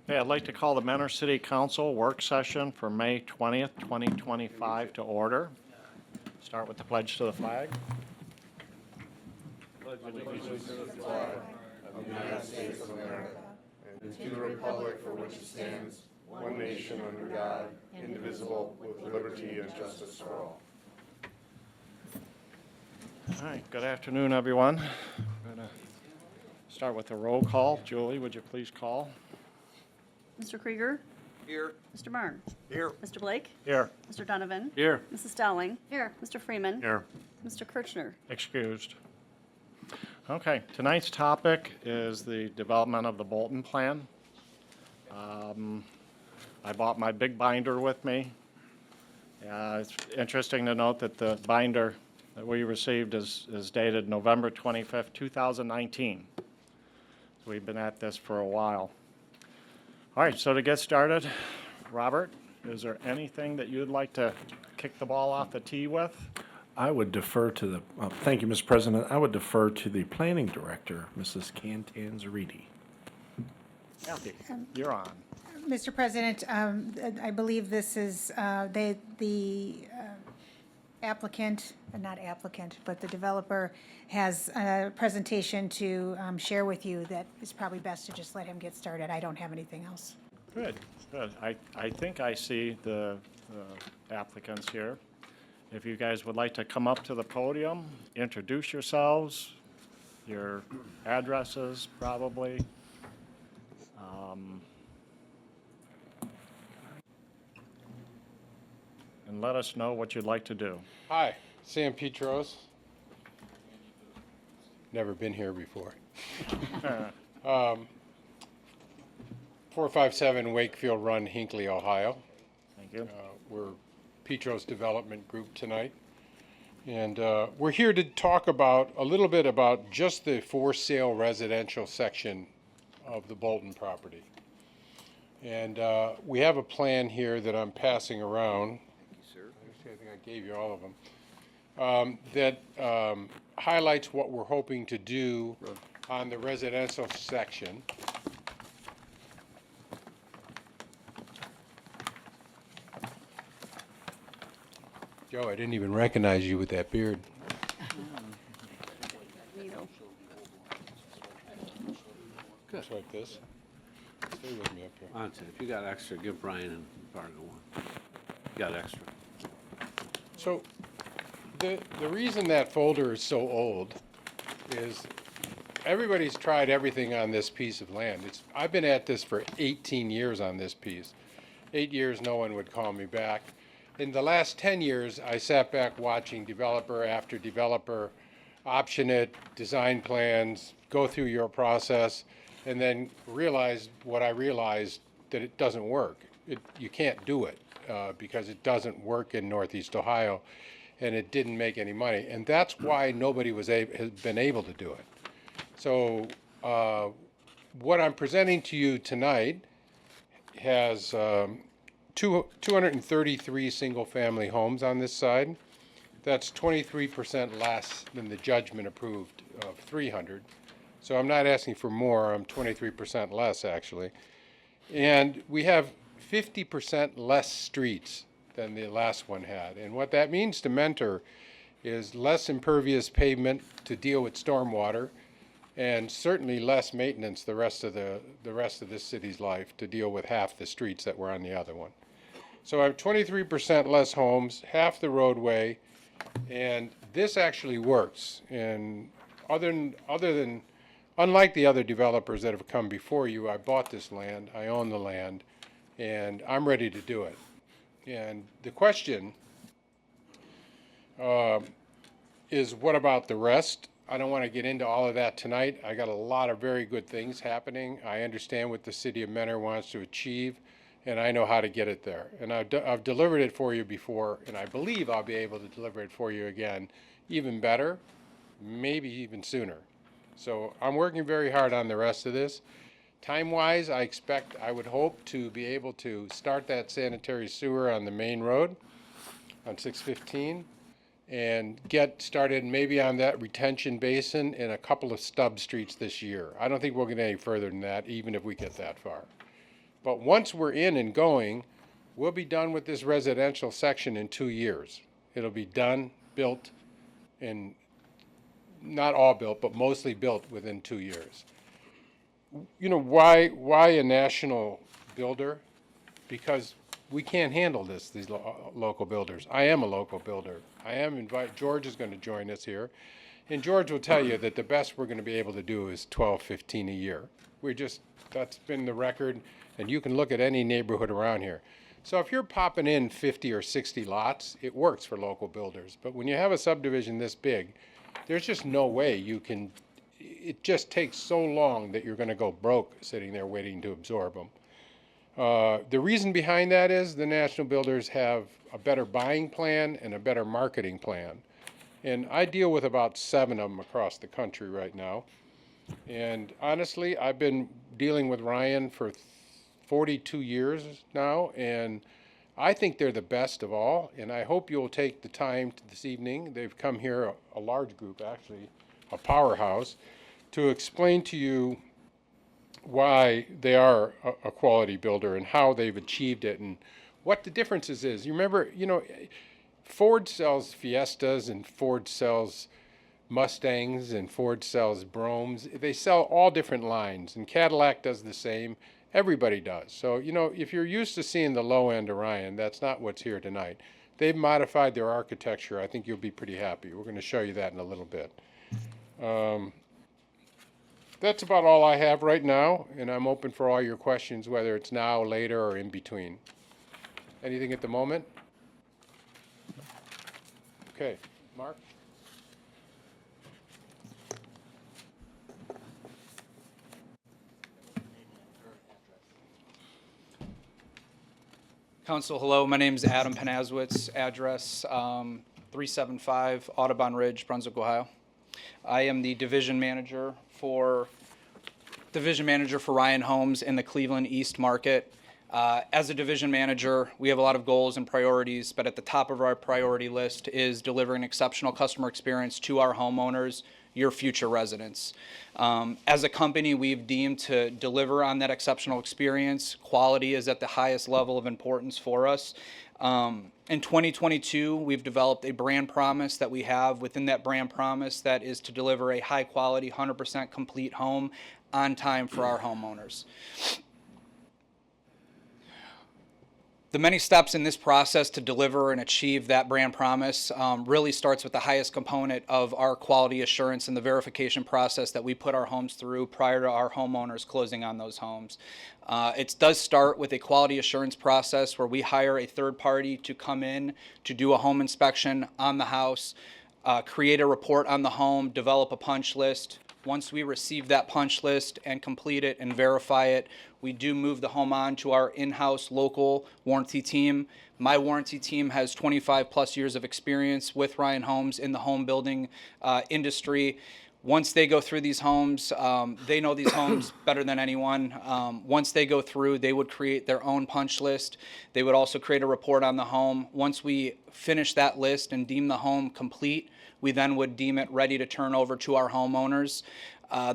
Okay, I'd like to call the Mentor City Council work session for May 20th, 2025 to order. Start with the pledge to the flag. Of the United States of America, and to the republic for which it stands, one nation under God, indivisible, with liberty and justice for all. All right, good afternoon, everyone. We're going to start with a roll call. Julie, would you please call? Mr. Krieger? Here. Mr. Marne? Here. Mr. Blake? Here. Mr. Donovan? Here. Mrs. Dowling? Here. Mr. Freeman? Here. Mr. Kirchner? Excused. Okay, tonight's topic is the development of the Bolton plan. I bought my big binder with me. It's interesting to note that the binder that we received is dated November 25th, 2019. So we've been at this for a while. All right, so to get started, Robert, is there anything that you'd like to kick the ball off the tee with? I would defer to the, thank you, Mr. President. I would defer to the Planning Director, Mrs. Cantanzariti. Kathy, you're on. Mr. President, I believe this is the applicant, not applicant, but the developer has a presentation to share with you that is probably best to just let him get started. I don't have anything else. Good, good. I think I see the applicants here. If you guys would like to come up to the podium, introduce yourselves, your addresses probably. And let us know what you'd like to do. Hi, Sam Petros. Never been here before. 457 Wakefield Run, Hinckley, Ohio. Thank you. We're Petros Development Group tonight. And we're here to talk about a little bit about just the for sale residential section of the Bolton property. And we have a plan here that I'm passing around. I think I gave you all of them. That highlights what we're hoping to do on the residential section. Joe, I didn't even recognize you with that beard. Just like this. Stay with me up here. If you got extra, give Brian and Fargo one. You got extra. So the reason that folder is so old is everybody's tried everything on this piece of land. I've been at this for 18 years on this piece. 8 years, no one would call me back. In the last 10 years, I sat back watching developer after developer option it, design plans, go through your process, and then realized what I realized, that it doesn't work. You can't do it because it doesn't work in Northeast Ohio, and it didn't make any money. And that's why nobody has been able to do it. So what I'm presenting to you tonight has 233 single-family homes on this side. That's 23% less than the judgment approved of 300. So I'm not asking for more, I'm 23% less actually. And we have 50% less streets than the last one had. And what that means to Mentor is less impervious pavement to deal with stormwater, and certainly less maintenance the rest of this city's life to deal with half the streets that were on the other one. So I have 23% less homes, half the roadway, and this actually works. And unlike the other developers that have come before you, I bought this land, I own the land, and I'm ready to do it. And the question is, what about the rest? I don't want to get into all of that tonight. I got a lot of very good things happening. I understand what the city of Mentor wants to achieve, and I know how to get it there. And I've delivered it for you before, and I believe I'll be able to deliver it for you again, even better, maybe even sooner. So I'm working very hard on the rest of this. Time-wise, I would hope to be able to start that sanitary sewer on the main road on 615 and get started maybe on that retention basin in a couple of stub streets this year. I don't think we'll get any further than that, even if we get that far. But once we're in and going, we'll be done with this residential section in 2 years. It'll be done, built, and not all built, but mostly built within 2 years. You know, why a national builder? Because we can't handle this, these local builders. I am a local builder. George is going to join us here. And George will tell you that the best we're going to be able to do is 12, 15 a year. That's been the record, and you can look at any neighborhood around here. So if you're popping in 50 or 60 lots, it works for local builders. But when you have a subdivision this big, there's just no way you can, it just takes so long that you're going to go broke sitting there waiting to absorb them. The reason behind that is the national builders have a better buying plan and a better marketing plan. And I deal with about 7 of them across the country right now. And honestly, I've been dealing with Ryan for 42 years now, and I think they're the best of all. And I hope you'll take the time this evening, they've come here, a large group actually, a powerhouse, to explain to you why they are a quality builder and how they've achieved it and what the differences is. You remember, you know, Ford sells Fiestas and Ford sells Mustangs and Ford sells Bromes. They sell all different lines, and Cadillac does the same. Everybody does. So, you know, if you're used to seeing the low end Orion, that's not what's here tonight. They've modified their architecture. I think you'll be pretty happy. We're going to show you that in a little bit. That's about all I have right now, and I'm open for all your questions, whether it's now, later, or in between. Anything at the moment? Okay, Mark? Council, hello. My name is Adam Panazwitz, address 375 Audubon Ridge, Brunswick, Ohio. I am the division manager for Ryan Homes in the Cleveland East market. As a division manager, we have a lot of goals and priorities, but at the top of our priority list is delivering exceptional customer experience to our homeowners, your future residents. As a company, we've deemed to deliver on that exceptional experience. Quality is at the highest level of importance for us. In 2022, we've developed a brand promise that we have within that brand promise that is to deliver a high quality, 100% complete home on time for our homeowners. The many steps in this process to deliver and achieve that brand promise really starts with the highest component of our quality assurance and the verification process that we put our homes through prior to our homeowners closing on those homes. It does start with a quality assurance process where we hire a third party to come in to do a home inspection on the house, create a report on the home, develop a punch list. Once we receive that punch list and complete it and verify it, we do move the home on to our in-house local warranty team. My warranty team has 25 plus years of experience with Ryan Homes in the home building industry. Once they go through these homes, they know these homes better than anyone. Once they go through, they would create their own punch list. They would also create a report on the home. Once we finish that list and deem the home complete, we then would deem it ready to turn over to our homeowners.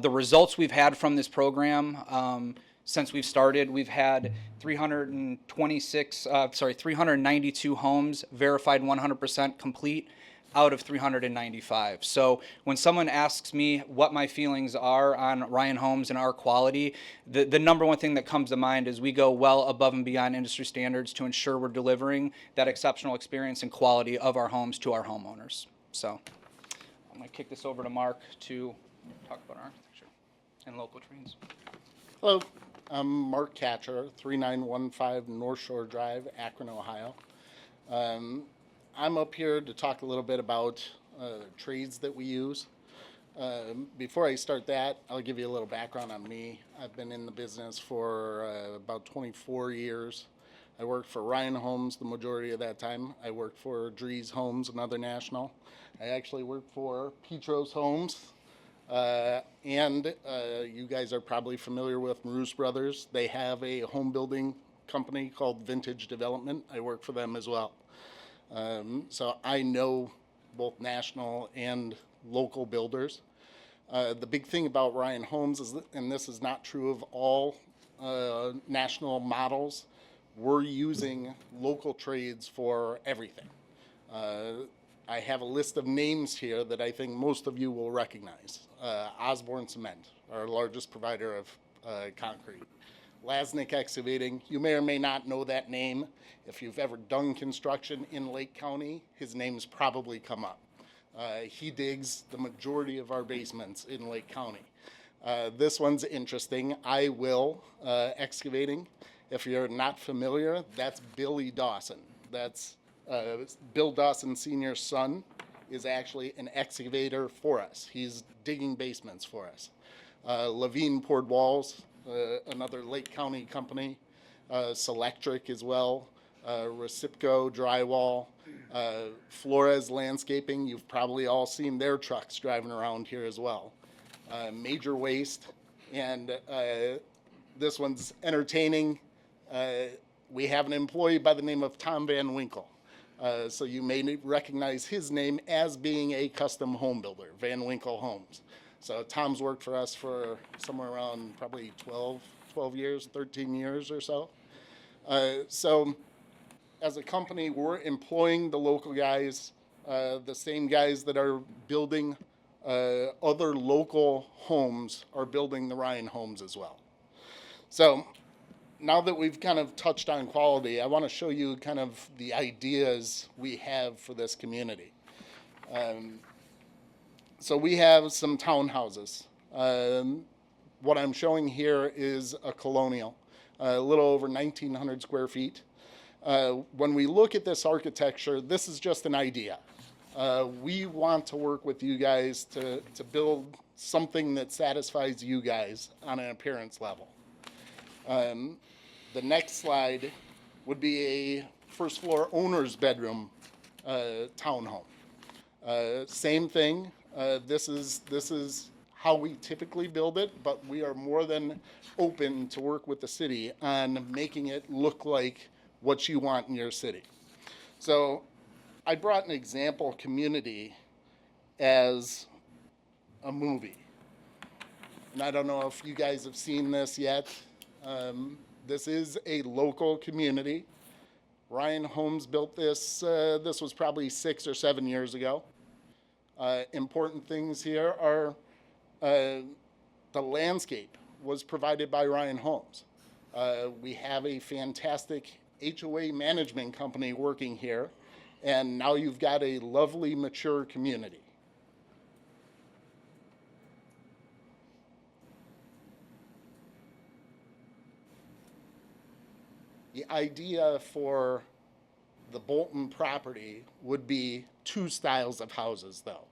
The results we've had from this program, since we've started, we've had 392 homes verified 100% complete out of 395. So when someone asks me what my feelings are on Ryan Homes and our quality, the number one thing that comes to mind is we go well above and beyond industry standards to ensure we're delivering that exceptional experience and quality of our homes to our homeowners. So I'm going to kick this over to Mark to talk about our architecture and local trains. Hello, I'm Mark Catcher, 3915 North Shore Drive, Akron, Ohio. I'm up here to talk a little bit about trades that we use. Before I start that, I'll give you a little background on me. I've been in the business for about 24 years. I worked for Ryan Homes the majority of that time. I worked for Dries Homes, another national. I actually worked for Petros Homes. And you guys are probably familiar with Marus Brothers. They have a home building company called Vintage Development. I work for them as well. So I know both national and local builders. The big thing about Ryan Homes is, and this is not true of all national models, we're using local trades for everything. I have a list of names here that I think most of you will recognize. Osborne Cement, our largest provider of concrete. Lasnik Excavating, you may or may not know that name. If you've ever done construction in Lake County, his name's probably come up. He digs the majority of our basements in Lake County. This one's interesting. I Will Excavating. If you're not familiar, that's Billy Dawson. That's Bill Dawson Sr.'s son is actually an excavator for us. He's digging basements for us. Levine Poured Walls, another Lake County company. Selectric as well. Recipco Drywall. Flores Landscaping, you've probably all seen their trucks driving around here as well. Major Waste, and this one's entertaining. We have an employee by the name of Tom Van Winkle. So you may recognize his name as being a custom home builder, Van Winkle Homes. So Tom's worked for us for somewhere around probably 12 years, 13 years or so. So as a company, we're employing the local guys, the same guys that are building other local homes are building the Ryan homes as well. So now that we've kind of touched on quality, I want to show you kind of the ideas we have for this community. So we have some townhouses. What I'm showing here is a colonial, a little over 1,900 square feet. When we look at this architecture, this is just an idea. We want to work with you guys to build something that satisfies you guys on an appearance level. The next slide would be a first floor owner's bedroom townhome. Same thing. This is how we typically build it, but we are more than open to work with the city on making it look like what you want in your city. So I brought an example community as a movie. And I don't know if you guys have seen this yet. This is a local community. Ryan Homes built this. This was probably 6 or 7 years ago. Important things here are the landscape was provided by Ryan Homes. We have a fantastic HOA management company working here, and now you've got a lovely, mature community. The idea for the Bolton property would be 2 styles of houses, though.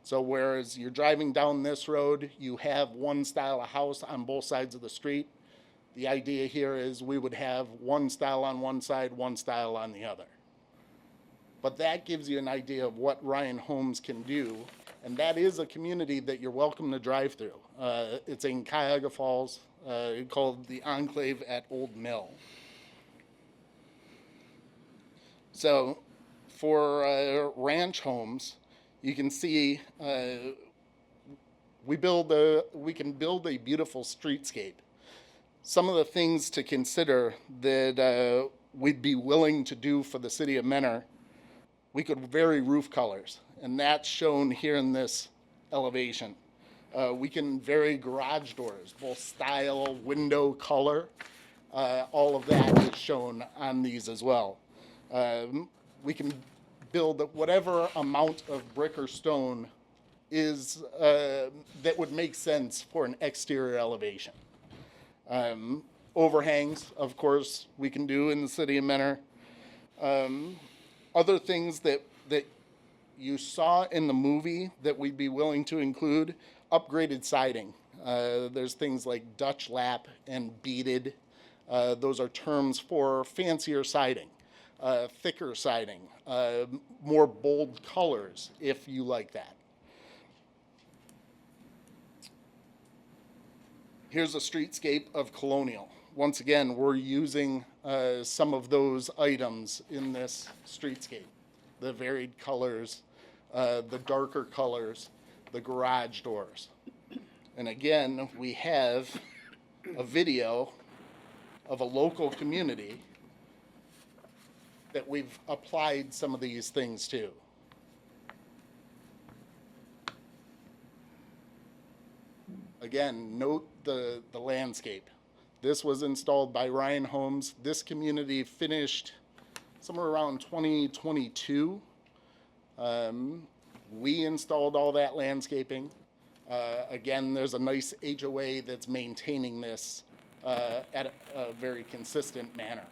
So whereas you're driving down this road, you have one style of house on both sides of the street. The idea here is we would have one style on one side, one style on the other. But that gives you an idea of what Ryan Homes can do, and that is a community that you're welcome to drive through. It's in Cuyahoga Falls, called the Enclave at Old Mill. So for ranch homes, you can see we can build a beautiful streetscape. Some of the things to consider that we'd be willing to do for the city of Mentor, we could vary roof colors, and that's shown here in this elevation. We can vary garage doors, both style, window, color. All of that is shown on these as well. We can build whatever amount of brick or stone is that would make sense for an exterior elevation. Overhangs, of course, we can do in the city of Mentor. Other things that you saw in the movie that we'd be willing to include, upgraded siding. There's things like Dutch lap and beaded. Those are terms for fancier siding. Thicker siding, more bold colors, if you like that. Here's a streetscape of Colonial. Once again, we're using some of those items in this streetscape. The varied colors, the darker colors, the garage doors. And again, we have a video of a local community that we've applied some of these things to. Again, note the landscape. This was installed by Ryan Homes. This community finished somewhere around 2022. We installed all that landscaping. Again, there's a nice HOA that's maintaining this at a very consistent manner.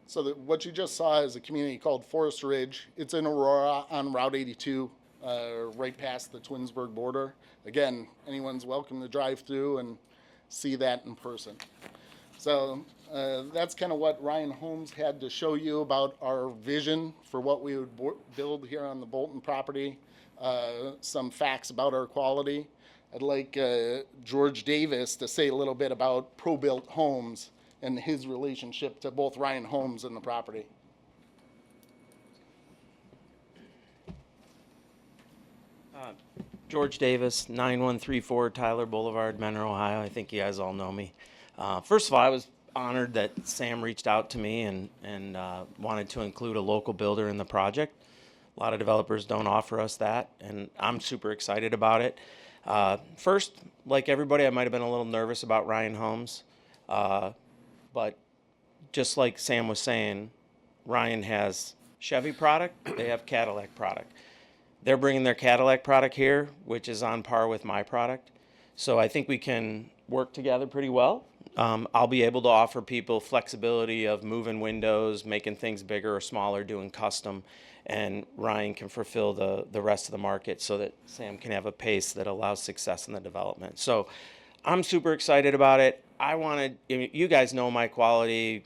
So what you just saw is a community called Forest Ridge. It's in Aurora on Route 82, right past the Twinsburg border. Again, anyone's welcome to drive through and see that in person. So that's kind of what Ryan Homes had to show you about our vision for what we would build here on the Bolton property. Some facts about our quality. I'd like George Davis to say a little bit about Pro-Built Homes and his relationship to both Ryan Homes and the property. George Davis, 9134 Tyler Boulevard, Mentor, Ohio. I think you guys all know me. First of all, I was honored that Sam reached out to me and wanted to include a local builder in the project. A lot of developers don't offer us that, and I'm super excited about it. First, like everybody, I might have been a little nervous about Ryan Homes. But just like Sam was saying, Ryan has Chevy product, they have Cadillac product. They're bringing their Cadillac product here, which is on par with my product. So I think we can work together pretty well. I'll be able to offer people flexibility of moving windows, making things bigger or smaller, doing custom, and Ryan can fulfill the rest of the market so that Sam can have a pace that allows success in the development. So I'm super excited about it. You guys know my quality.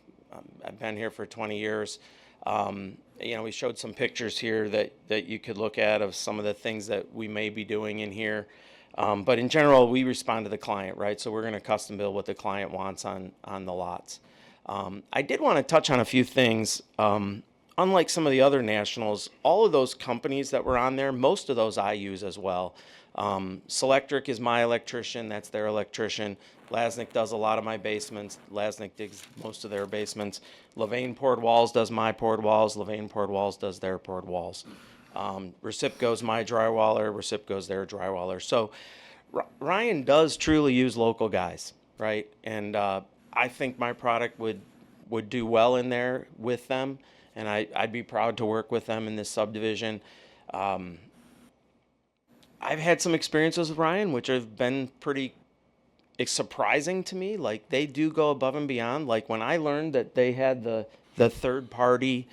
I've been here for 20 years. We showed some pictures here that you could look at of some of the things that we may be doing in here. But in general, we respond to the client, right? So we're going to custom build what the client wants on the lots. I did want to touch on a few things. Unlike some of the other nationals, all of those companies that were on there, most of those I use as well. Selectric is my electrician, that's their electrician. Lasnik does a lot of my basements. Lasnik digs most of their basements. Levain Poured Walls does my poured walls. Levain Poured Walls does their poured walls. Recipco's my drywaller. Recipco's their drywaller. So Ryan does truly use local guys, right? And I think my product would do well in there with them, and I'd be proud to work with them in this subdivision. I've had some experiences with Ryan, which have been pretty surprising to me. Like, they do go above and beyond. Like, when I learned that they had the third party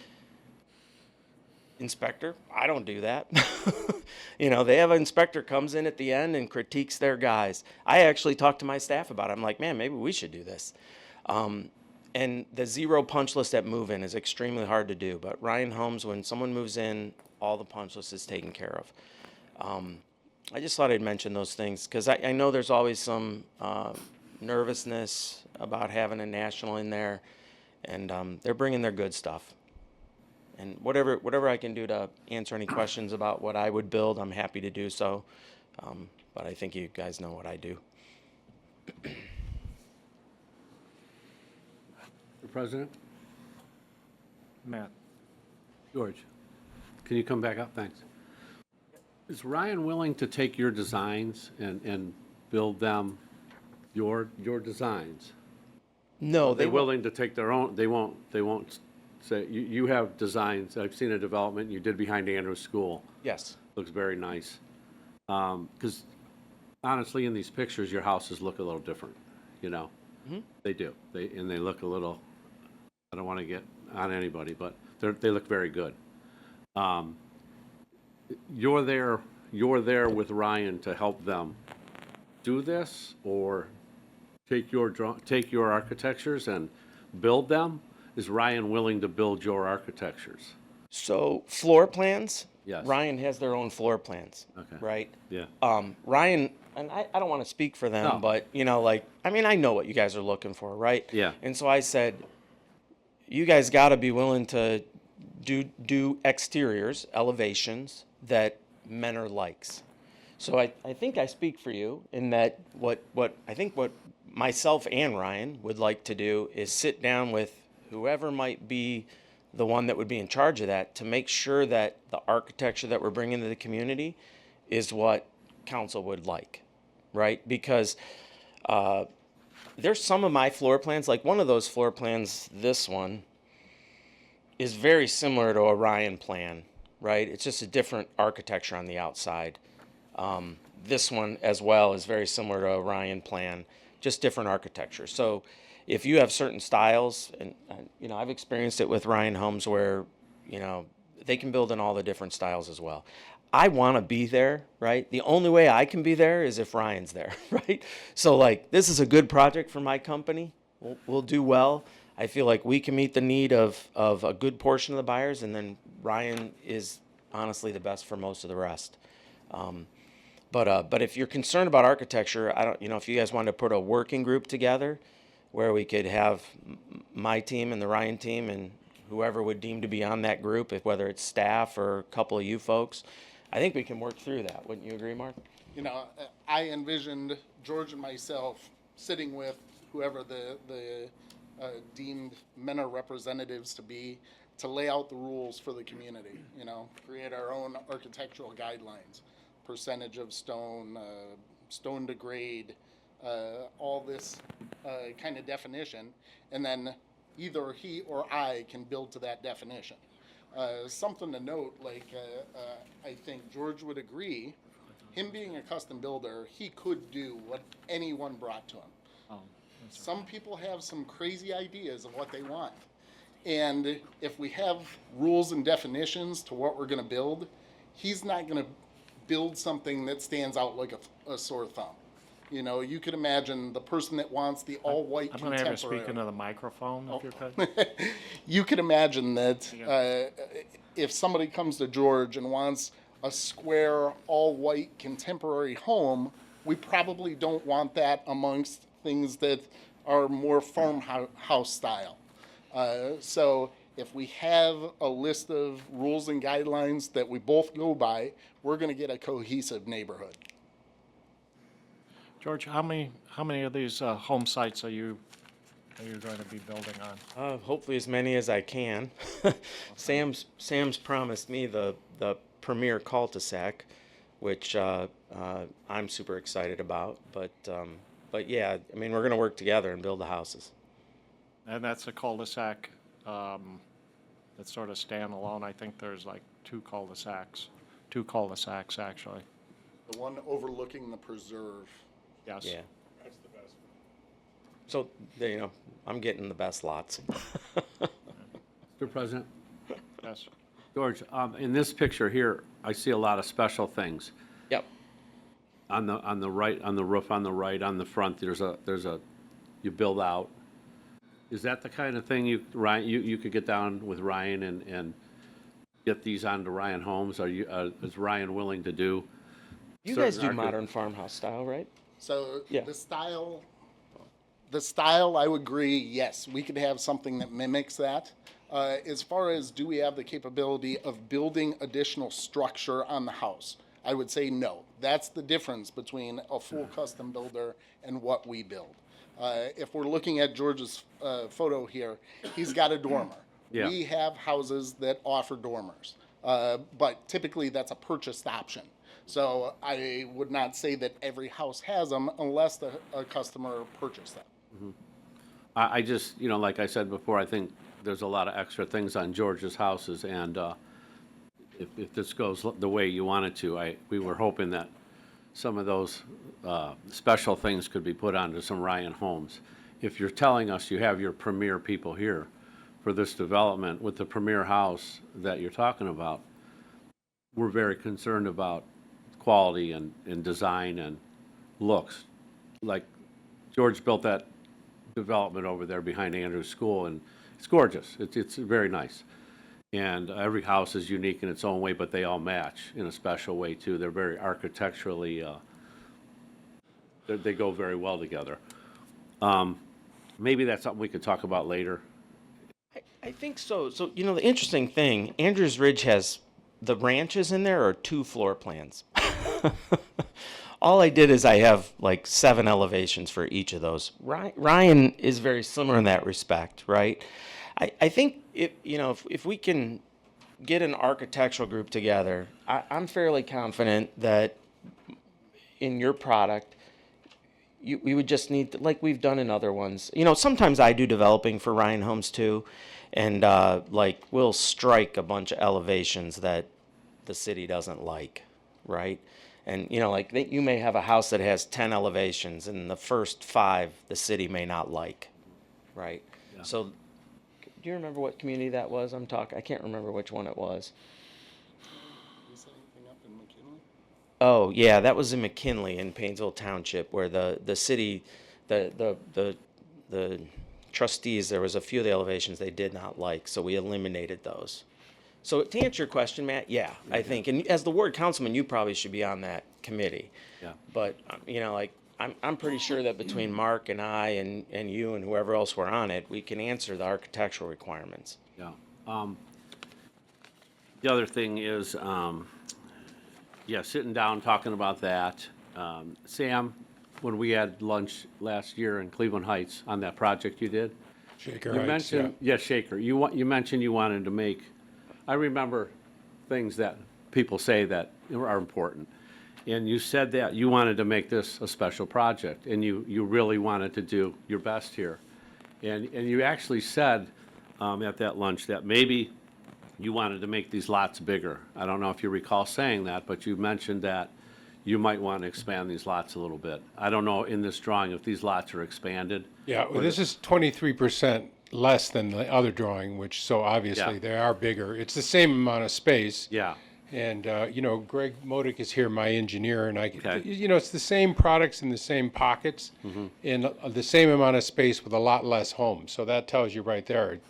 inspector, I don't do that. They have an inspector comes in at the end and critiques their guys. I actually talked to my staff about it. I'm like, man, maybe we should do this. And the zero punch list at move-in is extremely hard to do. But Ryan Homes, when someone moves in, all the punch list is taken care of. I just thought I'd mention those things because I know there's always some nervousness about having a national in there, and they're bringing their good stuff. And whatever I can do to answer any questions about what I would build, I'm happy to do so. But I think you guys know what I do. Mr. President? Matt. George, can you come back up? Thanks. Is Ryan willing to take your designs and build them your designs? No, They're willing to take their own. They won't say you have designs. I've seen a development you did behind Andrews School. Yes. Looks very nice. Because honestly, in these pictures, your houses look a little different. Mm-hmm. They do. They look a little. I don't want to get on anybody, but they look very good. You're there with Ryan to help them do this, or take your architectures and build them? Is Ryan willing to build your architectures? So floor plans, Yes. Ryan has their own floor plans, Okay. right? Yeah. Ryan, and I don't want to speak for them, No. but, you know, like, I mean, I know what you guys are looking for, right? Yeah. And so I said, you guys got to be willing to do exteriors, elevations that Menor likes. So I think I speak for you in that what myself and Ryan would like to do is sit down with whoever might be the one that would be in charge of that to make sure that the architecture that we're bringing to the community is what council would like, right? Because there's some of my floor plans, like one of those floor plans, this one, is very similar to a Ryan plan, right? It's just a different architecture on the outside. This one as well is very similar to a Ryan plan, just different architecture. So if you have certain styles, and you know, I've experienced it with Ryan homes where, you know, they can build in all the different styles as well. I want to be there, right? The only way I can be there is if Ryan's there, right? So like, this is a good project for my company. We'll do well. I feel like we can meet the need of a good portion of the buyers, and then Ryan is honestly the best for most of the rest. But if you're concerned about architecture, you know, if you guys wanted to put a working group together where we could have my team and the Ryan team and whoever would deem to be on that group, whether it's staff or a couple of you folks, I think we can work through that. Wouldn't you agree, Mark? You know, I envisioned George and myself sitting with whoever the deemed Menor representatives to be, to lay out the rules for the community, you know, create our own architectural guidelines, percentage of stone, stone to grade, all this kind of definition, and then either he or I can build to that definition. Something to note, like I think George would agree, him being a custom builder, he could do what anyone brought to him. Some people have some crazy ideas of what they want. And if we have rules and definitions to what we're going to build, he's not going to build something that stands out like a sore thumb. You know, you could imagine the person that wants the all-white I'm going to have you contemporary. speak into the microphone if you could. You could imagine that if somebody comes to George and wants a square, all-white contemporary home, we probably don't want that amongst things that are more farmhouse style. So if we have a list of rules and guidelines that we both go by, we're going to get a cohesive neighborhood. George, how many of these home sites are you going to be building on? Hopefully as many as I can. Sam's promised me the premier cul-de-sac, which I'm super excited about. But yeah, I mean, we're going to work together and build the houses. And that's a cul-de-sac that's sort of standalone. I think there's like two cul-de-sacs actually. The one overlooking the preserve. Yes. Yeah. That's the best. So, you know, I'm getting the best lots. Mr. President, Yes. George, in this picture here, I see a lot of special things. Yep. On the right, on the roof, on the right, on the front, there's a you build out. Is that the kind of thing you could get down with Ryan and get these onto Ryan homes? Is Ryan willing to do? You guys do certain modern farmhouse style, right? So Yeah. the style, I would agree, yes, we could have something that mimics that. As far as do we have the capability of building additional structure on the house, I would say no. That's the difference between a full custom builder and what we build. If we're looking at George's photo here, he's got a dormer. Yeah. We have houses that offer dormers, but typically that's a purchased option. So I would not say that every house has them unless a customer purchased them. I just, you know, like I said before, I think there's a lot of extra things on George's houses, and if this goes the way you want it to, we were hoping that some of those special things could be put onto some Ryan homes. If you're telling us you have your premier people here for this development with the premier house that you're talking about, we're very concerned about quality and design and looks. Like George built that development over there behind Andrew's School, and it's gorgeous. It's very nice. And every house is unique in its own way, but they all match in a special way too. They're very architecturally, they go very well together. Maybe that's something we could talk about later. I think so. So, you know, the interesting thing, Andrews Ridge has, the ranches in there are 2 floor plans. All I did is I have like 7 elevations for each of those. Ryan is very similar in that respect, right? I think if we can get an architectural group together, I'm fairly confident that in your product, we would just need, like we've done in other ones. You know, sometimes I do developing for Ryan Homes too, and like we'll strike a bunch of elevations that the city doesn't like, right? And you know, like you may have a house that has 10 elevations, and the first 5 the city may not like, right? Yeah. So, do you remember what community that was? I can't remember which one it was. Is there anything up in McKinley? Oh yeah, that was in McKinley in Painesville Township, where the city, the trustees, there was a few of the elevations they did not like, so we eliminated those. So to answer your question, Matt, yeah, I think, and as the ward councilman, you probably should be on that committee. Yeah. But you know, like I'm pretty sure that between Mark and I and you and whoever else were on it, we can answer the architectural requirements. Yeah. The other thing is, yeah, sitting down, talking about that. Sam, when we had lunch last year in Cleveland Heights on that project you did, Shaker you Heights, mentioned, yeah, Shaker. You mentioned you wanted to make. I remember things that people say that are important, and you said that you wanted to make this a special project, and you really wanted to do your best here, and you actually said at that lunch that maybe you wanted to make these lots bigger. I don't know if you recall saying that, but you mentioned that you might want to expand these lots a little bit. I don't know in this drawing if these lots are expanded. Yeah, well, this is 23% less than the other drawing, which, so obviously Yeah. they are bigger. It's the same amount of space. Yeah. And, you know, Greg Modick is here, my engineer, and Okay. you know, it's the same products in the same pockets in the same amount of space with a lot less homes. So that tells you right there.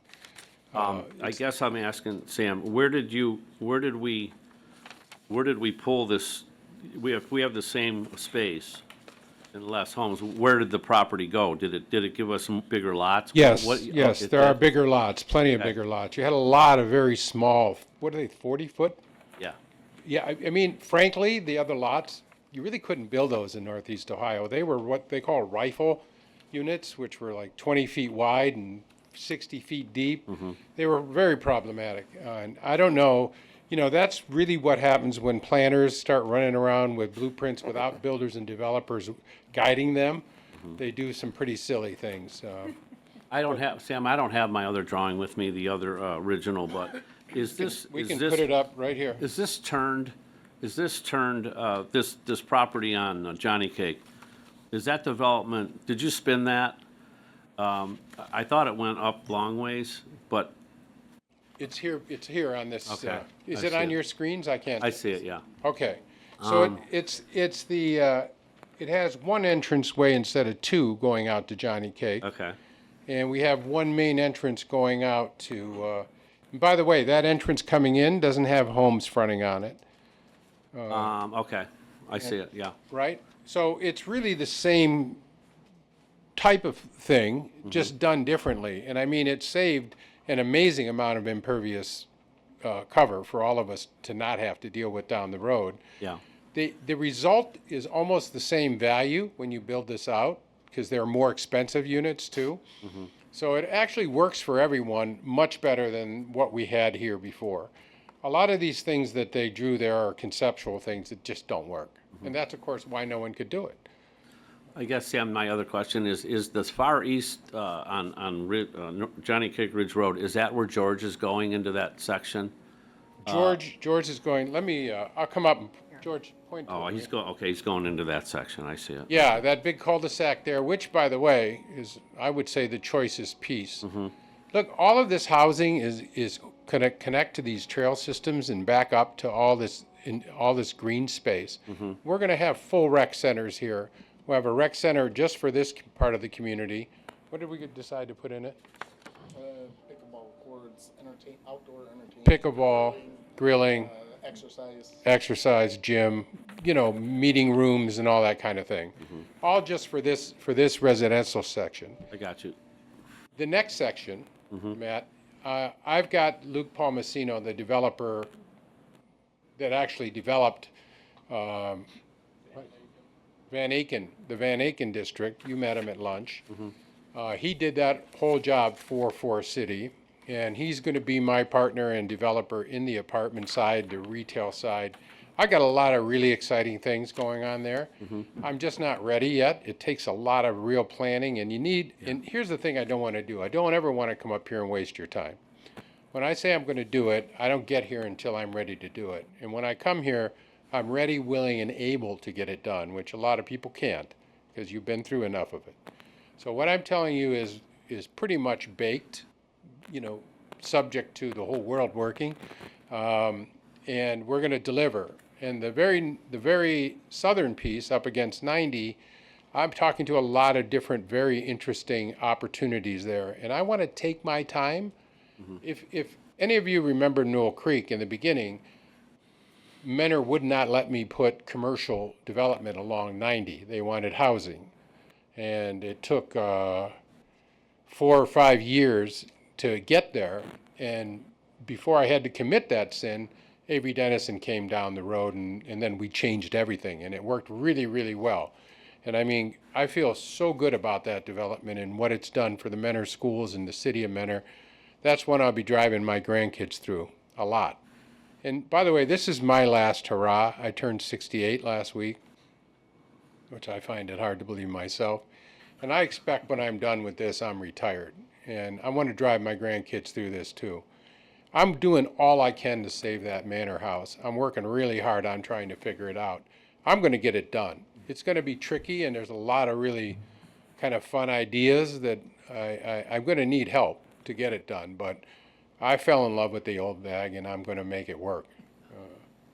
I guess I'm asking, Sam, where did we pull this? We have the same space and less homes. Where did the property go? Did it give us some bigger lots? Yes, It there are did? bigger lots, plenty of Okay. bigger lots. You had a lot of very small, what are they, 40-foot? Yeah. Yeah, I mean, frankly, the other lots, you really couldn't build those in Northeast Ohio. They were what they call rifle units, which were like 20 feet wide and 60 feet deep. They were very problematic. And I don't know, you know, that's really what happens when planners start running around with blueprints without builders and developers guiding them. They do some pretty silly things. I don't have, Sam, I don't have my other drawing with me, the other original, but is this? We is can this- put it up right here. Is this turned, this property on Johnny Cake, is that development, did you spin that? I thought it went up long ways, but It's here on this. Okay, Is I it see on it. your screens? I can't. I see it, yeah. Okay, so it's the, it has one entranceway instead of 2 going out to Johnny Cake. Okay, And we have one main entrance going out to, and by the way, that entrance coming in doesn't have homes fronting on it, okay, I see it, yeah. right? So it's really the same type of thing, just done differently. And I mean, it saved an amazing amount of impervious cover for all of us to not have to deal with down the road. Yeah, The result is almost the same value when you build this out, because they're more expensive units too. So it actually works for everyone much better than what we had here before. A lot of these things that they drew there are conceptual things that just don't work. And that's, of course, why no one could do it. I guess, Sam, my other question is the far east on Johnny Cake Ridge Road, is that where George is going into that section? George is going, let me, I'll come up, and George, point to Oh, it. he's going, okay, he's going into that section, I see it. Yeah, that big cul-de-sac there, which, by the way, is, I would say, the choicest piece. Look, all of this housing is connect to these trail systems and back up to all this green space. We're going to have full rec centers here. We'll have a rec center just for this part of the community. What did we decide to put in it? Pickleball courts, sports, outdoor entertainment. Pickleball, grilling, Exercise. exercise, gym, meeting rooms and all that kind of thing. All just for this residential section. I got you. The next section, Matt, I've got Luke Palmasino, the developer that actually developed Van Aken, the Van Aken district. You met him at lunch. He did that whole job for Forest City, and he's going to be my partner and developer in the apartment side, the retail side. I got a lot of really exciting things going on there. I'm just not ready yet. It takes a lot of real planning, and and here's the thing I don't want to do. I don't ever want to come up here and waste your time. When I say I'm going to do it, I don't get here until I'm ready to do it. And when I come here, I'm ready, willing, and able to get it done, which a lot of people can't, because you've been through enough of it. So what I'm telling you is pretty much baked, subject to the whole world working, and we're going to deliver. And the very southern piece, up against 90, I'm talking to a lot of different, very interesting opportunities there, and I want to take my time. If any of you remember Knoll Creek in the beginning, Menor would not let me put commercial development along 90. They wanted housing. And it took 4 or 5 years to get there. And before I had to commit that sin, Avery Dennison came down the road, and then we changed everything. And it worked really, really well. And I mean, I feel so good about that development and what it's done for the Menor schools and the city of Menor. That's one I'll be driving my grandkids through a lot. And by the way, this is my last hurrah. I turned 68 last week, which I find it hard to believe myself. And I expect when I'm done with this, I'm retired. And I want to drive my grandkids through this too. I'm doing all I can to save that manor house. I'm working really hard on trying to figure it out. I'm going to get it done. It's going to be tricky, and there's a lot of really kind of fun ideas that I'm going to need help to get it done. But I fell in love with the old bag, and I'm going to make it work.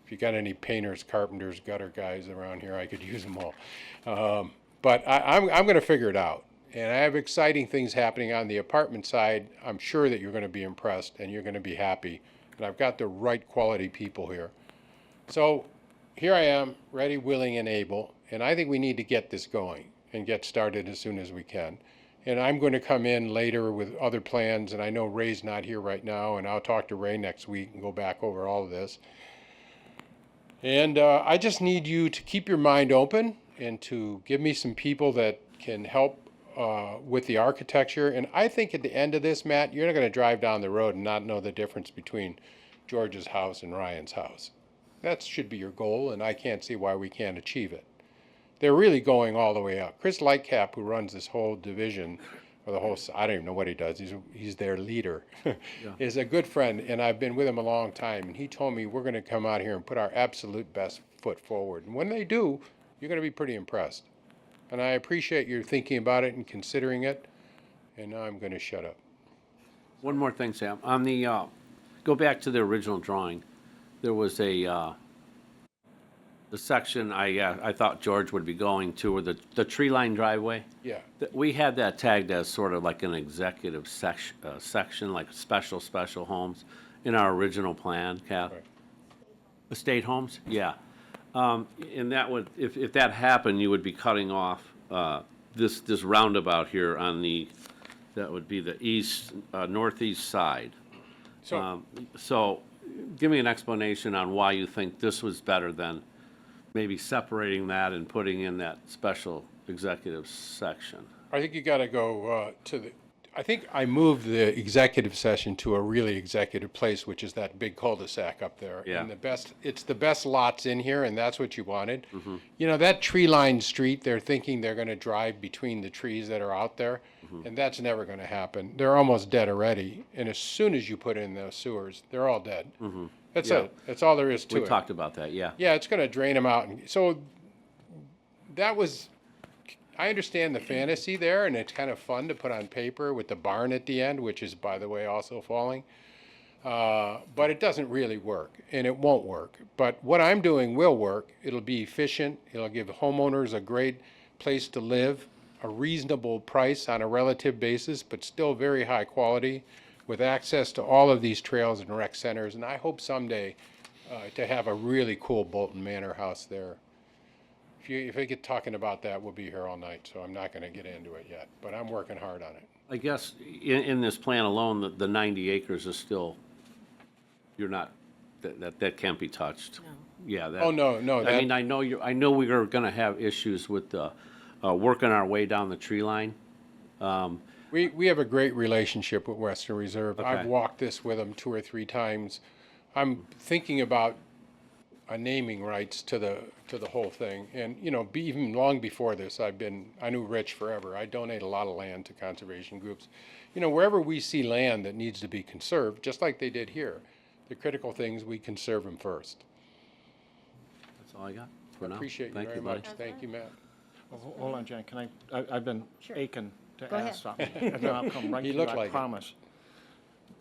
If you got any painters, carpenters, gutter guys around here, I could use them all. But I'm going to figure it out. And I have exciting things happening on the apartment side. I'm sure that you're going to be impressed and you're going to be happy. And I've got the right quality people here. So here I am, ready, willing, and able. And I think we need to get this going and get started as soon as we can. And I'm going to come in later with other plans. And I know Ray's not here right now. And I'll talk to Ray next week and go back over all of this. And I just need you to keep your mind open and to give me some people that can help with the architecture. And I think at the end of this, Matt, you're not going to drive down the road and not know the difference between George's house and Ryan's house. That should be your goal, and I can't see why we can't achieve it. They're really going all the way up. Chris Lightcap, who runs this whole division, or the whole, I don't even know what he does, he's their leader, is a good friend, and I've been with him a long time, and he told me we're going to come out here and put our absolute best foot forward. And when they do, you're going to be pretty impressed. And I appreciate your thinking about it and considering it. And now I'm going to shut up. One more thing, Sam. On the, go back to the original drawing. There was the section I thought George would be going to, or the tree line driveway. Yeah. We had that tagged as sort of like an executive section, like special homes in our original plan, Kath. Right. Estate homes, yeah. And that would, if that happened, you would be cutting off this roundabout here on that would be the northeast side. So give me an explanation on why you think this was better than maybe separating that and putting in that special executive section. I think you got to go I think I moved the executive session to a really executive place, which is that big cul-de-sac up there. Yeah. And it's the best lots in here, and that's what you wanted. Mm-hmm. You know, that tree-lined street, they're thinking they're going to drive between the trees that are out there, and that's never going to happen. They're almost dead already, and as soon as you put in those sewers, they're all dead. Mm-hmm. That's it. That's all there is to it. We talked about that, yeah. Yeah, it's going to drain them out. And so that was... I understand the fantasy there, and it's kind of fun to put on paper with the barn at the end, which is, by the way, also falling. But it doesn't really work, and it won't work. But what I'm doing will work. It'll be efficient. It'll give homeowners a great place to live, a reasonable price on a relative basis, but still very high quality. with access to all of these trails and rec centers, and I hope someday to have a really cool Bolton Manor House there. If we get talking about that, we'll be here all night, so I'm not going to get into it yet, but I'm working hard on it. I guess in this plan alone, the 90 acres is still, you're not, that can't be touched. Yeah, that. Oh, no, I mean, I know we are gonna have issues with working our way down the tree line. We have a great relationship with Western Reserve. I've Okay. walked this with them 2 or 3 times. I'm thinking about a naming rights to the whole thing. And, you know, even long before this, I knew Rich forever. I donate a lot of land to conservation groups. You know, wherever we see land that needs to be conserved, just like they did here, the critical things, we conserve them first. That's all I got for now. Appreciate you Thank very buddy. much. Thank you, Matt. Hold on, Jan, I've been aching to Go ahead. ask something. And then I'll come right You to look you, I like it. promise.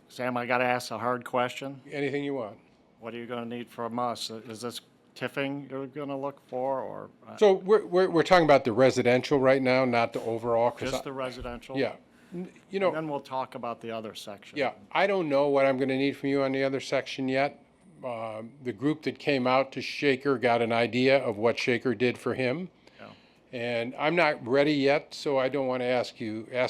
Sam, I gotta ask a hard question. Anything you want. What are you gonna need from us? Is this tiffing you're gonna look for, or So we're talking about the residential right now, not the overall. 'Cause just the residential? Yeah. You And know, then we'll talk about the other section. yeah, I don't know what I'm gonna need from you on the other section yet. The group that came out to Shaker got an idea of what Shaker did for him. Yeah. And I'm not ready yet, so I don't want to ask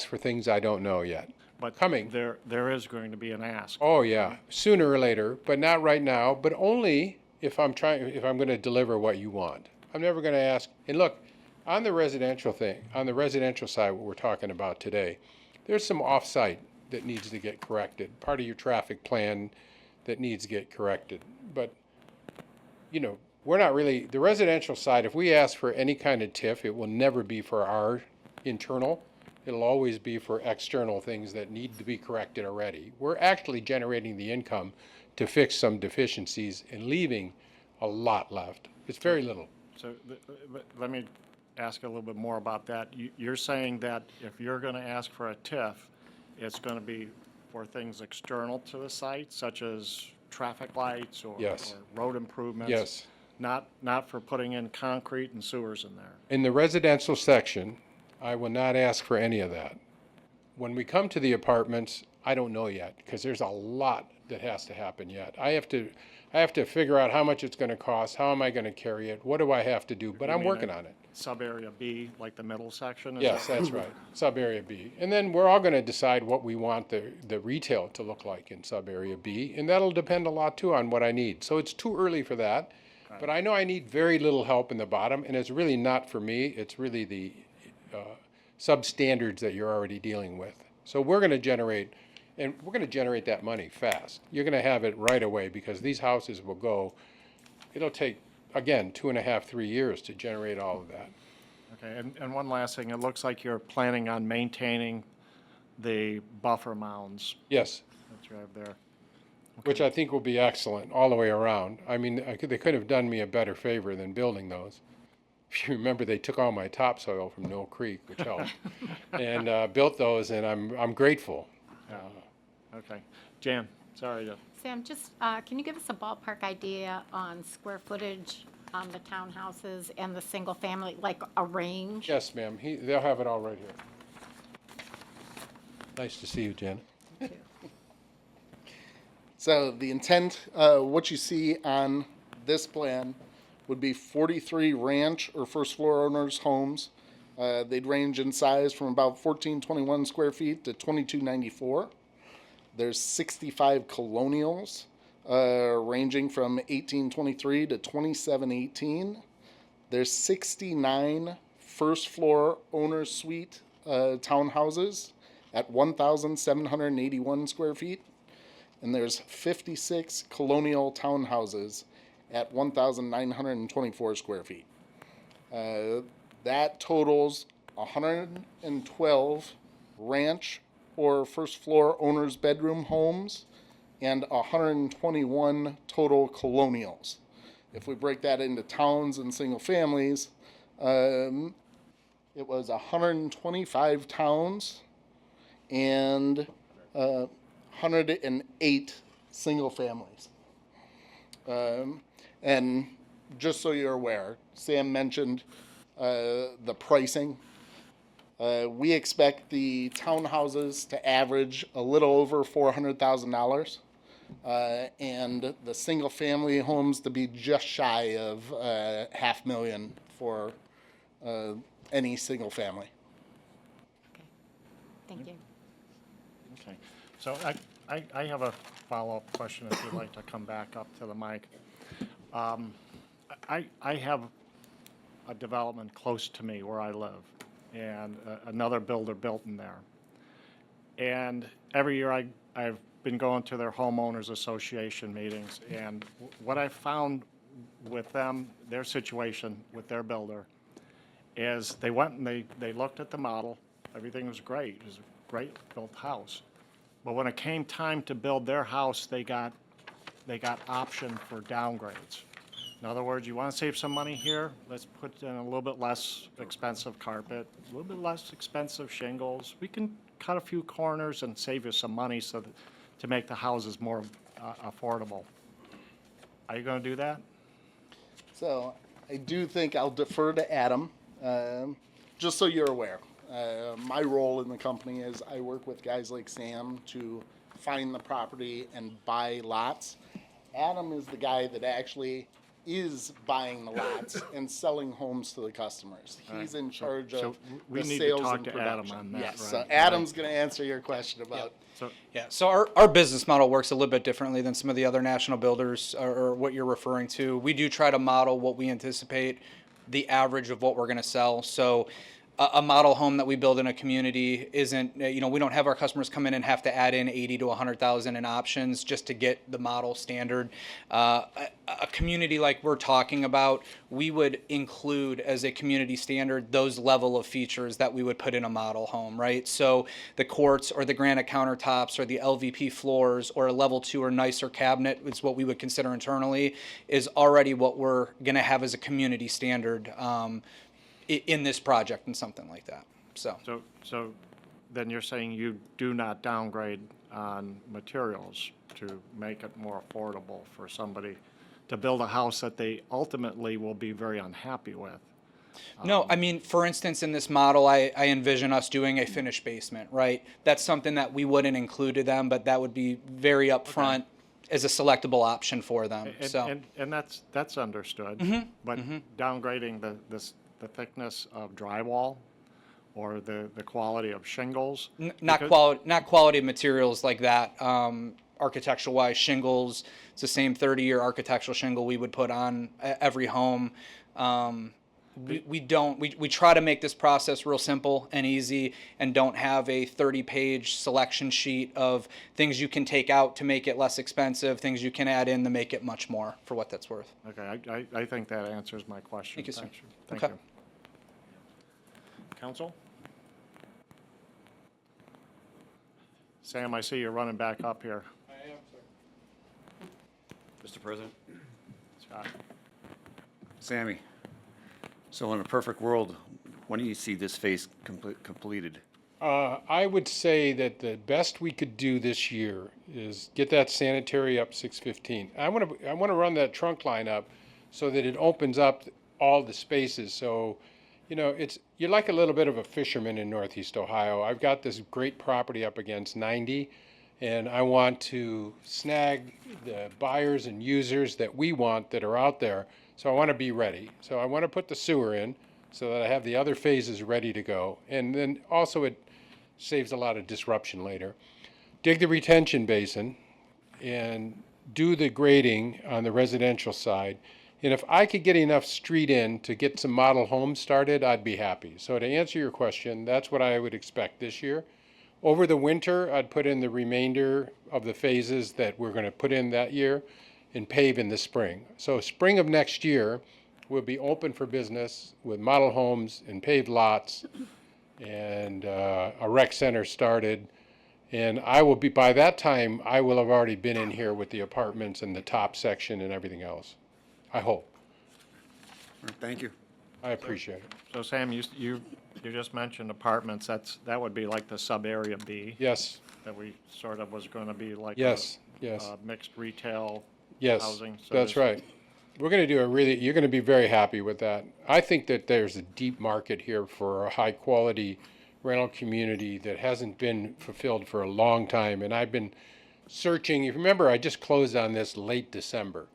for things I don't know yet. But Coming. there is going to be an ask. Oh, yeah, sooner or later, but not right now, but only if I'm gonna deliver what you want. I'm never gonna ask, and look, on the residential side, what we're talking about today, there's some off-site that needs to get corrected, part of your traffic plan that needs to get corrected. But, you know, we're not really, the residential side, if we ask for any kind of TIF, it will never be for our internal. It'll always be for external things that need to be corrected already. We're actually generating the income to fix some deficiencies and leaving a lot left. It's very little. So let me ask a little bit more about that. You're saying that if you're gonna ask for a TIF, it's gonna be for things external to the site, such as traffic lights or Yes. or road improvements? Yes. Not for putting in concrete and sewers in there? In the residential section, I will not ask for any of that. When we come to the apartments, I don't know yet, because there's a lot that has to happen yet. I have to figure out how much it's gonna cost, how am I gonna carry it, what do I have to do, but You I'm mean working on it. Sub-area B, like the middle section? Is Yes, that- that's right, sub-area B. And then we're all gonna decide what we want the retail to look like in sub-area B, and that'll depend a lot too on what I need. So it's too early for that, but I know I need very little help in the bottom, and it's really not for me, it's really the substandards that you're already dealing with. So we're gonna generate that money fast. You're gonna have it right away, because these houses will go, it'll take, again, 2.5, 3 years to generate all of that. Okay, and one last thing, it looks like you're planning on maintaining the buffer mounds Yes, that you have there. which I think will be excellent all the way around. I mean, they could have done me a better favor than building those. If you remember, they took all my topsoil from Knoll Creek, which helped, and built those, and I'm grateful. Okay. Jan, sorry to, Sam, just, can you give us a ballpark idea on square footage on the townhouses and the single family, like a range? Yes, ma'am, they'll have it all right here. Nice to see you, Jan. So the intent, what you see on this plan would be 43 ranch or first floor owners' homes. They'd range in size from about 1421 square feet to 2294. There's 65 colonials, ranging from 1823 to 2718. There's 69 first floor owner suite townhouses at 1,781 square feet. And there's 56 colonial townhouses at 1,924 square feet. That totals 112 ranch or first floor owners' bedroom homes and 121 total colonials. If we break that into towns and single families, it was 125 towns and 108 single families. And just so you're aware, Sam mentioned the pricing. We expect the townhouses to average a little over $400,000, and the single-family homes to be just shy of $500,000 for any single family. Okay. Thank you. Okay. So I have a follow-up question if you'd like to come back up to the mic. I have a development close to me where I live, and another builder built in there. And every year I've been going to their homeowners association meetings, and what I found with them, their situation with their builder, is they went and they looked at the model. Everything was great. It was a great built house. But when it came time to build their house, they got option for downgrades. In other words, you want to save some money here, let's put in a little bit less expensive carpet, a little bit less expensive shingles. We can cut a few corners and save you some money so that, to make the houses more affordable. Are you going to do that? So I do think I'll defer to Adam, just so you're aware. My role in the company is I work with guys like Sam to find the property and buy lots. Adam is the guy that actually is buying the lots and selling homes to the customers. He's in charge So of we the need to sales talk and to production. Adam on that, Yes, right, so right. Adam's going to answer your question about. So, Yeah, so our business model works a little bit differently than some of the other national builders or what you're referring to. We do try to model what we anticipate the average of what we're going to sell. So a model home that we build in a community isn't, we don't have our customers come in and have to add in 80 to 100,000 in options just to get the model standard. A community like we're talking about, we would include as a community standard those level of features that we would put in a model home, right? So the quartz or the granite countertops or the LVP floors or a level 2 or nicer cabinet is what we would consider internally is already what we're going to have as a community standard in this project and something like that. So then you're saying you do not downgrade on materials to make it more affordable for somebody to build a house that they ultimately will be very unhappy with? No, I mean, for instance, in this model, I envision us doing a finished basement, right? That's something that we wouldn't include to them, but that would be very upfront as a selectable option for them. And that's understood. But downgrading the thickness of drywall or the quality of shingles? Not quality of materials like that. Architectural wise, shingles, it's the same 30-year architectural shingle we would put on every home. We try to make this process real simple and easy and don't have a 30-page selection sheet of things you can take out to make it less expensive, things you can add in to make it much more for what that's worth. Okay, I think that answers my question. Thank you, sir. Thank you. Counsel? Sam, I see you're running back up here. I am, sir. Mr. President, Scott? Sammy, so in a perfect world, when do you see this phase completed? I would say that the best we could do this year is get that sanitary up 615. I want to run that trunk line up so that it opens up all the spaces. So, you're like a little bit of a fisherman in Northeast Ohio. I've got this great property up against 90, and I want to snag the buyers and users that we want that are out there. So I want to be ready. So I want to put the sewer in so that I have the other phases ready to go. And then also it saves a lot of disruption later. Dig the retention basin and do the grading on the residential side. And if I could get enough street in to get some model homes started, I'd be happy. So to answer your question, that's what I would expect this year. Over the winter, I'd put in the remainder of the phases that we're going to put in that year and pave in the spring. So spring of next year, we'll be open for business with model homes and paved lots and a rec center started. And I will be, by that time, I will have already been in here with the apartments and the top section and everything else. I hope. Thank you. I appreciate it. So Sam, you just mentioned apartments. That would be like the sub-area B. Yes, That we sort of was going to be like yes, a yes, mixed retail yes. housing. So That's there's- right. We're going to do you're going to be very happy with that. I think that there's a deep market here for a high quality rental community that hasn't been fulfilled for a long time. And I've been searching. You remember, I just closed on this late December.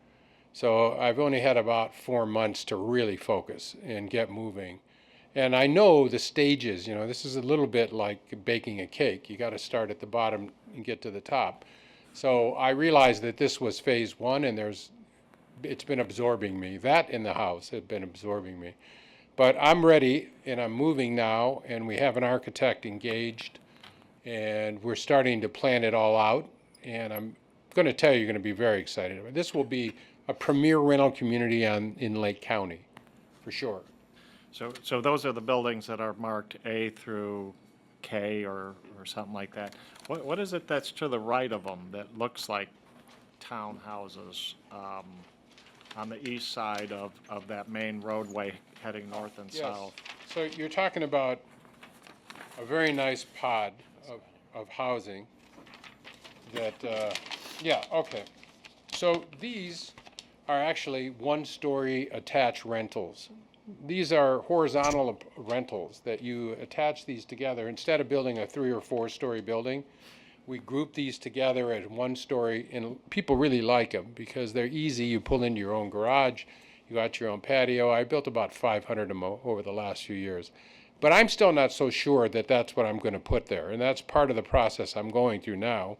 So I've only had about 4 months to really focus and get moving. And I know the stages, you know, this is a little bit like baking a cake. You got to start at the bottom and get to the top. So I realized that this was phase one, and it's been absorbing me. That in the house had been absorbing me. But I'm ready, and I'm moving now, and we have an architect engaged, and we're starting to plan it all out. And I'm going to tell you, you're going to be very excited about it. This will be a premier rental community in Lake County, for sure. So those are the buildings that are marked A through K or something like that. What is it that's to the right of them that looks like townhouses on the east side of that main roadway heading north and south? So you're talking about a very nice pod of housing that, yeah, okay. So these are actually one-story attached rentals. These are horizontal rentals that you attach these together. Instead of building a 3 or 4 story building, we group these together as one story, and people really like them because they're easy. You pull into your own garage, you got your own patio. I built about 500 of them over the last few years. But I'm still not so sure that that's what I'm going to put there, and that's part of the process I'm going through now.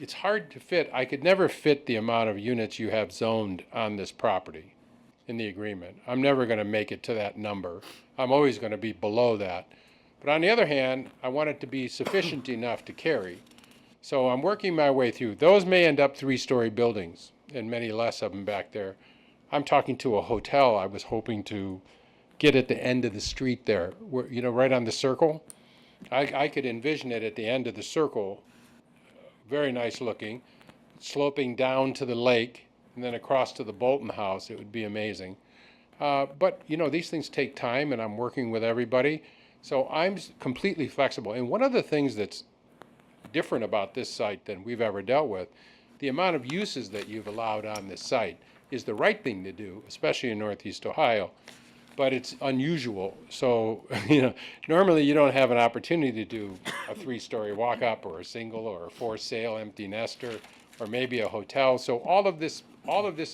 It's hard to fit. I could never fit the amount of units you have zoned on this property in the agreement. I'm never going to make it to that number. I'm always going to be below that. But on the other hand, I want it to be sufficient enough to carry. So I'm working my way through. Those may end up 3-story buildings, and many less of them back there. I'm talking to a hotel I was hoping to get at the end of the street there, where, you know, right on the circle. I could envision it at the end of the circle, very nice looking, sloping down to the lake, and then across to the Bolton house. It would be amazing. But, you know, these things take time, and I'm working with everybody. So I'm completely flexible. And one of the things that's different about this site than we've ever dealt with, the amount of uses that you've allowed on this site is the right thing to do, especially in Northeast Ohio. But it's unusual. So, you know, normally you don't have an opportunity to do a 3-story walk-up or a single or a for sale empty nester or maybe a hotel. So all of this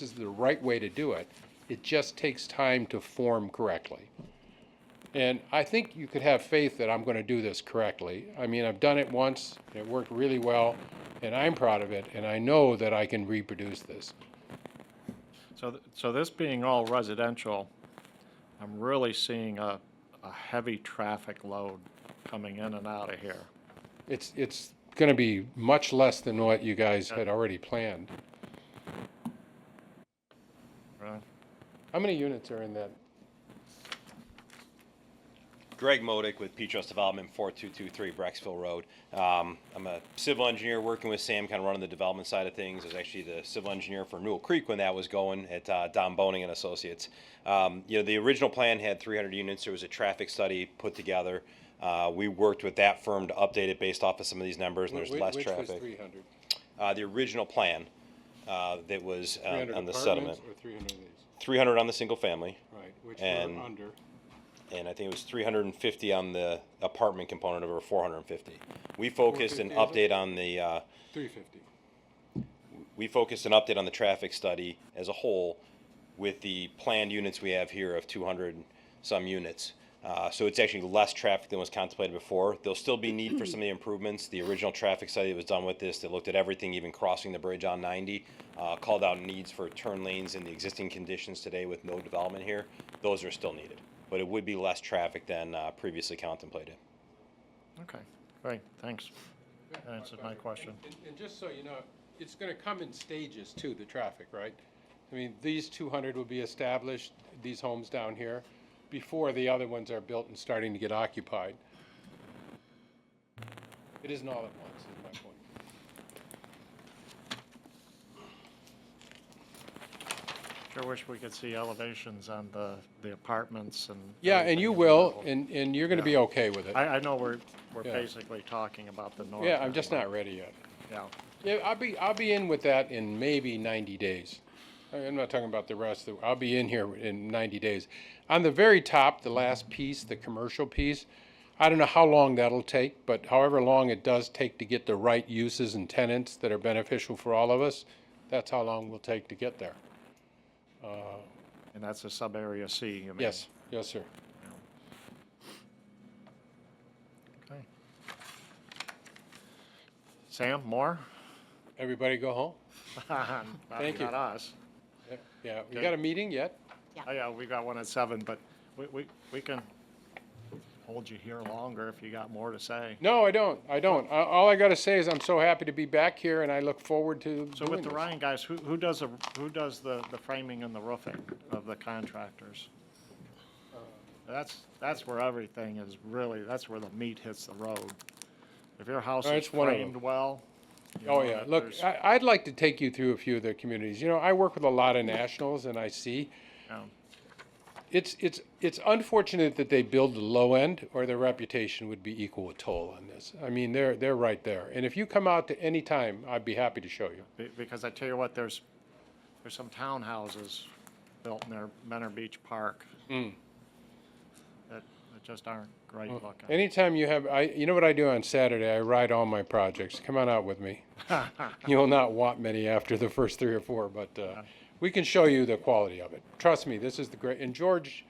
is the right way to do it. It just takes time to form correctly. And I think you could have faith that I'm going to do this correctly. I mean, I've done it once, and it worked really well, and I'm proud of it, and I know that I can reproduce this. So this being all residential, I'm really seeing a heavy traffic load coming in and out of here. It's going to be much less than what you guys had already planned. Right? How many units are in that? Greg Modick with Petros Development, 4223 Brecksville Road. I'm a civil engineer working with Sam, kind of running the development side of things. I was actually the civil engineer for Newell Creek when that was going at Don Boning and Associates. You know, the original plan had 300 units. There was a traffic study put together. We worked with that firm to update it based off of some of these numbers, and there's less which traffic. was 300? The original plan that was 300 on the apartments settlement. or 300 of these? 300 on the single family. Right, which And- were under. And I think it was 350 on the apartment component of over 450. We focused an 450 is it? update on the 350. we focused an update on the traffic study as a whole with the planned units we have here of 200 some units. So it's actually less traffic than was contemplated before. There'll still be need for some of the improvements. The original traffic study that was done with this, that looked at everything, even crossing the bridge on 90, called out needs for turn lanes in the existing conditions today with no development here. Those are still needed. But it would be less traffic than previously contemplated. Okay, great, thanks. That answers my question. And just so you know, it's going to come in stages too, the traffic, right? I mean, these 200 will be established, these homes down here, before the other ones are built and starting to get occupied. It isn't all at once, is my point. Sure wish we could see elevations on the apartments and. Yeah, and you will, and you're going to be okay with it. I know we're Yeah. basically talking about the north. Yeah, I'm just not ready yet. Yeah, Yeah, I'll be in with that in maybe 90 days. I'm not talking about the rest. I'll be in here in 90 days. On the very top, the last piece, the commercial piece, I don't know how long that'll take, but however long it does take to get the right uses and tenants that are beneficial for all of us, that's how long we'll take to get there. And that's a sub-area C, you mean? Yes, yes, sir. Okay. Sam, more? Everybody go home? Thank you. Not us. Yeah, we Okay. got a meeting yet? Oh, yeah, we got one at 7, but we can hold you here longer if you got more to say. No, I don't. All I gotta say is I'm so happy to be back here, and I look forward to So doing with the this. Ryan guys, who does the framing and the roofing of the contractors? That's where everything is really, that's where the meat hits the road. If your house is It's one of them. framed well. you Oh, know yeah. that Look, there's- I'd like to take you through a few of the communities. You know, I work with a lot of nationals, and I see yeah. it's unfortunate that they build the low end, or their reputation would be equal a toll on this. I mean, they're right there. And if you come out to any time, I'd be happy to show you. Because I tell you what, there's some townhouses built near Menor Beach Park that just aren't great looking. Anytime you have, you know what I do on Saturday? I ride all my projects. Come on out with me. You will not want many after the first 3 or 4, but we can show you the quality of it. Trust me, this is the great, and George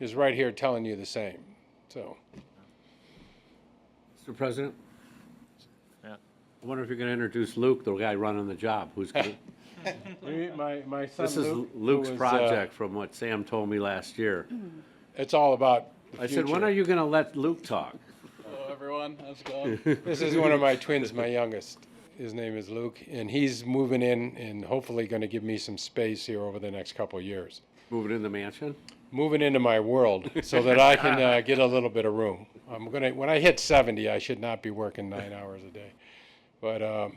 is right here telling you the same. So, Mr. President, Yeah. I wonder if you're gonna introduce Luke, the guy running the job, who's gonna, my son this is Luke, Luke's who was, project from what Sam told me last year. It's all about the I said, when future. are you gonna let Luke talk? Hello, everyone. How's it going? This is one of my twins, my youngest. His name is Luke, and he's moving in and hopefully going to give me some space here over the next couple of years. Moving in the mansion? Moving into my world so that I can get a little bit of room. When I hit 70, I should not be working 9 hours a day. But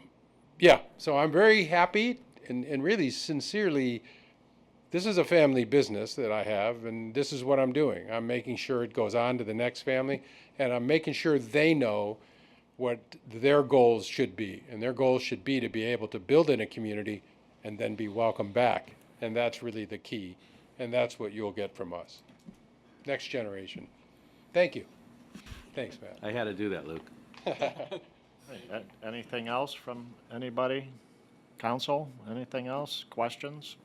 yeah, so I'm very happy and really sincerely, this is a family business that I have, and this is what I'm doing. I'm making sure it goes on to the next family, and I'm making sure they know what their goals should be. And their goals should be to be able to build in a community and then be welcomed back. And that's really the key. And that's what you'll get from us. Next generation. Thank you. Thanks, Matt. I had to do that, Luke. Anything else from anybody? Council, anything else? Questions?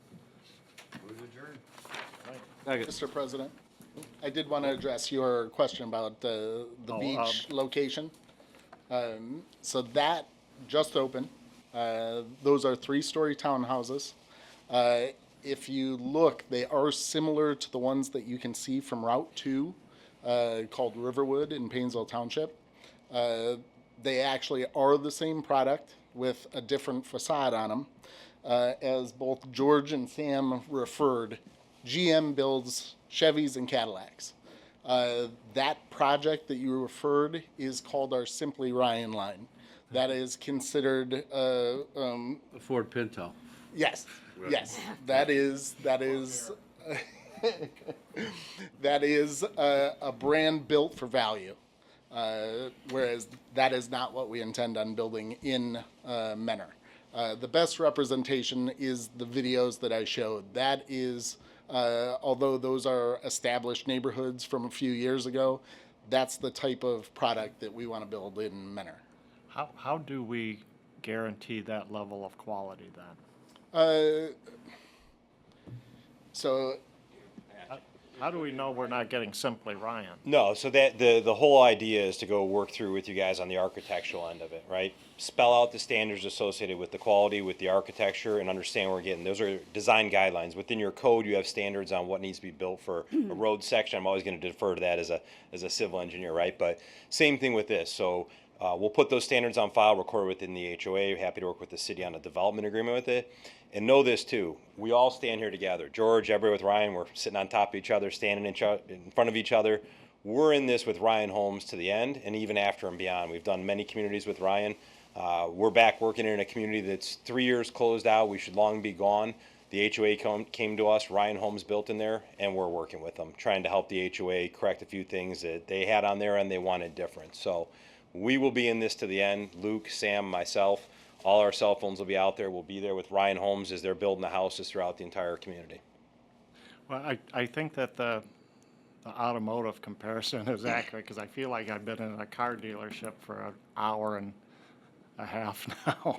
Mr. President, I did want to address your question about the beach location. So that just opened. Those are 3-story townhouses. If you look, they are similar to the ones that you can see from Route 2, called Riverwood in Painesville Township. They actually are the same product with a different facade on them. As both George and Sam referred, GM builds Chevys and Cadillacs. That project that you referred is called our Simply Ryan line. That is considered, A Ford Pinto. yes, yes, that is that is a brand built for value. Whereas that is not what we intend on building in Menor. The best representation is the videos that I showed. That is, although those are established neighborhoods from a few years ago, that's the type of product that we want to build in Menor. How do we guarantee that level of quality then? So How do we know we're not getting Simply Ryan? No, so that the whole idea is to go work through with you guys on the architectural end of it, right? Spell out the standards associated with the quality, with the architecture, and understand where we're getting. Those are design guidelines. Within your code, you have standards on what needs to be built for a road section. I'm always going to defer to that as a civil engineer, right? But same thing with this. So we'll put those standards on file, record within the HOA. Happy to work with the city on a development agreement with it. And know this too, we all stand here together. George, everybody with Ryan, we're sitting on top of each other, standing in front of each other. We're in this with Ryan Holmes to the end and even after and beyond. We've done many communities with Ryan. We're back working in a community that's 3 years closed out. We should long be gone. The HOA came to us, Ryan Holmes built in there, and we're working with them, trying to help the HOA correct a few things that they had on there and they wanted different. So we will be in this to the end, Luke, Sam, myself. All our cell phones will be out there. We'll be there with Ryan Holmes as they're building the houses throughout the entire community. Well, I think that the the automotive comparison is accurate, because I feel like I've been in a car dealership for an hour and a half now.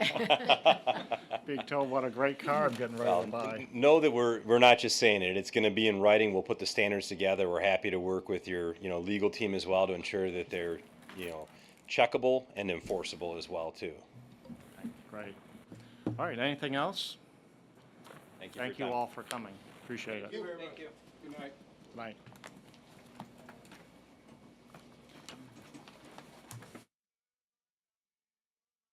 Being told what a great car I'm getting ready to buy. Know that we're not just saying it. It's going to be in writing. We'll put the standards together. We're happy to work with your, legal team as well to ensure that they're, checkable and enforceable as well, too. Great. All right, anything else? Thank you. Thank you all for coming. Appreciate it. Thank you. Good night. Night.